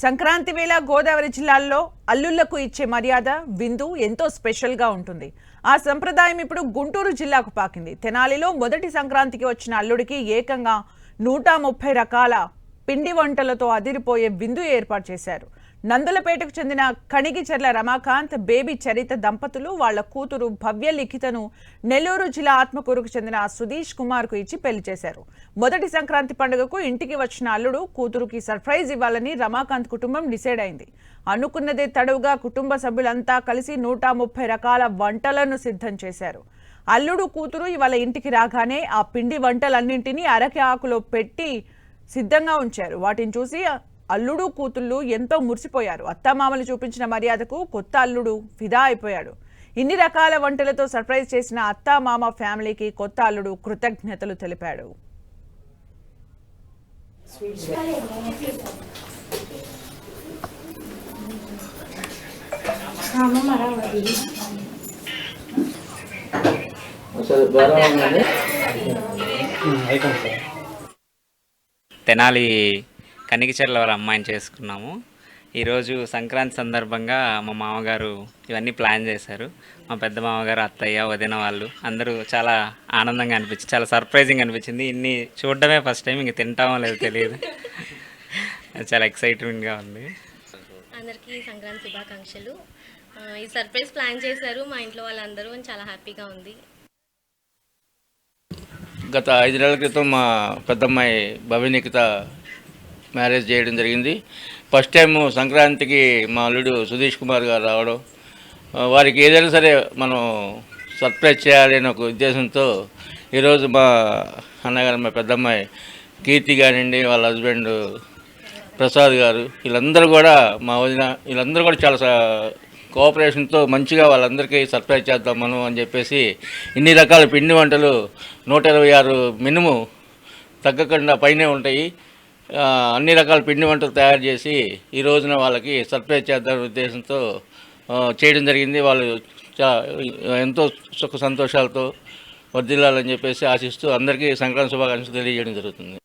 సంక్రాంతి వేళ గోదావరి జిల్లాల్లో అల్లుళ్లకు ఇచ్చే మర్యాద విందు ఎంతో స్పెషల్గా ఉంటుంది. ఆ సంప్రదాయం ఇప్పుడు గుంటూరు జిల్లాకు పాకింది. తెనాలిలో మొదటి సంక్రాంతికి వచ్చిన అల్లుడికి ఏకంగా 130 రకాల పిండి వంటలతో అదిరిపోయే విందు ఏర్పాటు చేశారు. నందులపేటకు చెందిన కణిగిచెర్ల రమాకాంత్, బేబీ చరిత దంపతులు వాళ్ల కూతురు భవ్య లిఖితను నెల్లూరు జిల్లా ఆత్మకూరుకు చెందిన సుధీష్ కుమార్కు ఇచ్చి పెళ్లి చేశారు. మొదటి సంక్రాంతి పండుగకు ఇంటికి వచ్చిన అల్లుడు కూతురుకి సర్ప్రైజ్ ఇవ్వాలని రమాకాంత్ కుటుంబం డిసైడ్ అయింది. అనుకున్నదే తడవుగా కుటుంబ సభ్యులంతా కలిసి 130 రకాల వంటలను సిద్ధం చేశారు. అల్లుడు కూతురు ఇవాళ ఇంటికి రాగానే ఆ పిండి వంటలన్నింటినీ అరటి ఆకులో పెట్టి సిద్ధంగా ఉంచారు. వాటిని చూసి అల్లుడు కూతుళ్ళు ఎంతో మురిసిపోయారు. అత్తామామలు చూపించిన మర్యాదకు కొత్త అల్లుడు ఫిదా అయిపోయాడు. ఇన్ని రకాల వంటలతో సర్ప్రైజ్ చేసిన అత్తామామ ఫ్యామిలీకి కొత్త అల్లుడు కృతజ్ఞతలు తెలిపాడు. తెనాలి కణిగిచెర్ల వాళ్ళ అమ్మాయిని చేసుకున్నాము. ఈరోజు సంక్రాంతి సందర్భంగా మా మామగారు ఇవన్నీ ప్లాన్ చేశారు. మా పెద్ద మామగారు, అత్తయ్య, వదిన వాళ్ళు అందరూ చాలా ఆనందంగా అనిపించింది, చాలా సర్ప్రైజింగ్ అనిపించింది. ఇన్ని చూడడమే ఫస్ట్ టైం, ఇంక తింటామో లేదో తెలియదు. చాలా ఎక్సైట్మెంట్గా ఉంది. అందరికీ సంక్రాంతి శుభాకాంక్షలు. ఈ సర్ప్రైజ్ ప్లాన్ చేశారు మా ఇంట్లో వాళ్ళందరూ, అని చాలా హ్యాపీగా ఉంది. గత 5 నెలల క్రితం మా పెద్దమ్మాయి భవ్యనికిత మ్యారేజ్ చేయడం జరిగింది. ఫస్ట్ టైం సంక్రాంతికి మా అల్లుడు సుధీష్ కుమార్ గారు రావడం, వారికి ఏదైనా సరే మనం సర్ప్రైజ్ చేయాలి అనే ఒక ఉద్దేశంతో ఈరోజు మా అన్నగారు, మా పెద్దమ్మాయి కీర్తి కానివ్వండి, వాళ్ళ హస్బెండ్ ప్రసాద్ గారు, వీళ్ళందరూ కూడా, మా వదిన, వీళ్ళందరూ కూడా చాలా కోఆపరేషన్తో మంచిగా వాళ్ళందరికీ సర్ప్రైజ్ చేద్దాం మనం అని చెప్పేసి ఇన్ని రకాల పిండి వంటలు 126 మినిమం తగ్గకుండా పైనే ఉంటాయి. అన్ని రకాల పిండి వంటలు తయారు చేసి ఈ రోజున వాళ్ళకి సర్ప్రైజ్ చేద్దామనే ఉద్దేశంతో చేయడం జరిగింది. వాళ్ళు ఎంతో సుఖ సంతోషాలతో వర్ధిల్లాలని చెప్పేసి ఆశిస్తూ అందరికీ సంక్రాంతి శుభాకాంక్షలు తెలియజేయడం జరుగుతుంది.